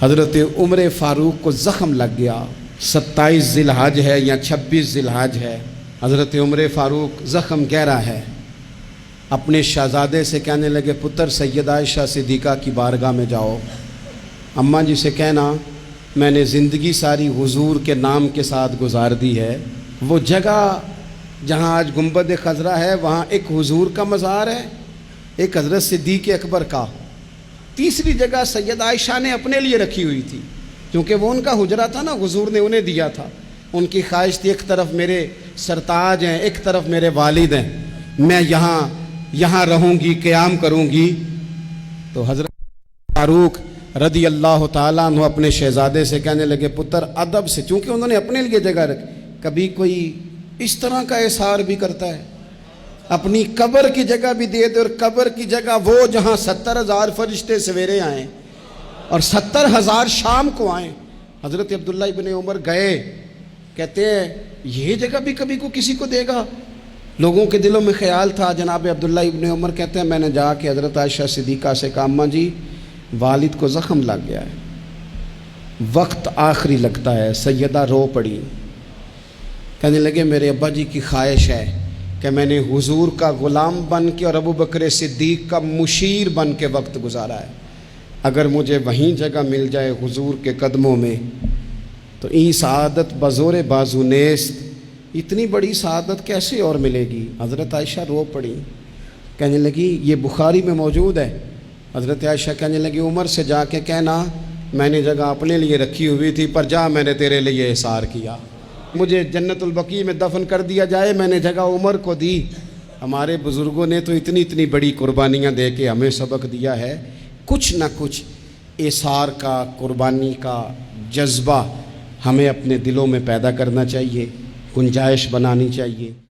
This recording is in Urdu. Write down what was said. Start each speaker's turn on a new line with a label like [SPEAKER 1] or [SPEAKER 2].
[SPEAKER 1] حضرت عمر فاروق کو زخم لگ گیا۔ 27 ذی الحج ہے یا 26 ذی الحج ہے۔ حضرت عمر فاروق زخم گہرا ہے، اپنے شہزادے سے کہنے لگے پتر سیدہ عائشہ صدیقہ کی بارگاہ میں جاؤ، اماں جی سے کہنا میں نے زندگی ساری حضور کے نام کے ساتھ گزار دی ہے، وہ جگہ جہاں آج گنبد خضرا ہے وہاں ایک حضور کا مزار ہے، ایک حضرت صدیق اکبر کا، تیسری جگہ سیدہ عائشہ نے اپنے لیے رکھی ہوئی تھی کیونکہ وہ ان کا حجرہ تھا نا، حضور نے انہیں دیا تھا، ان کی خواہش تھی ایک طرف میرے سرتاج ہیں ایک طرف میرے والد ہیں، میں یہاں رہوں گی، قیام کروں گی۔ تو حضرت فاروق رضی اللہ تعالیٰ عنہ اپنے شہزادے سے کہنے لگے پتر ادب سے، چونکہ انہوں نے اپنے لیے جگہ رکھی، کبھی کوئی اس طرح کا احسار بھی کرتا ہے، اپنی قبر کی جگہ بھی دے دے، اور قبر کی جگہ وہ جہاں 70,000 فرشتے سویرے آئیں اور 70,000 شام کو آئیں۔ حضرت عبداللہ ابن عمر گئے، کہتے ہیں یہ جگہ بھی کبھی کو کسی کو دے گا؟ لوگوں کے دلوں میں خیال تھا۔ جناب عبداللہ ابن عمر کہتے ہیں میں نے جا کے حضرت عائشہ صدیقہ سے کہا اماں جی والد کو زخم لگ گیا ہے، وقت آخری لگتا ہے۔ سیدہ رو پڑی، کہنے لگے میرے ابا جی کی خواہش ہے کہ میں نے حضور کا غلام بن کے اور ابو بکر صدیق کا مشیر بن کے وقت گزارا ہے، اگر مجھے وہیں جگہ مل جائے حضور کے قدموں میں تو این سعادت بزور بازو نیست، اتنی بڑی سعادت کیسے اور ملے گی؟ حضرت عائشہ رو پڑی، کہنے لگی یہ بخاری میں موجود ہے۔ حضرت عائشہ کہنے لگی عمر سے جا کے کہنا میں نے جگہ اپنے لیے رکھی ہوئی تھی پر جا میں نے تیرے لیے احسار کیا، مجھے جنت البقیع میں دفن کر دیا جائے، میں نے جگہ عمر کو دی۔ ہمارے بزرگوں نے تو اتنی بڑی قربانیاں دے کے ہمیں سبق دیا ہے، کچھ نہ کچھ احسار کا، قربانی کا جذبہ ہمیں اپنے دلوں میں پیدا کرنا چاہیے، گنجائش بنانی چاہیے۔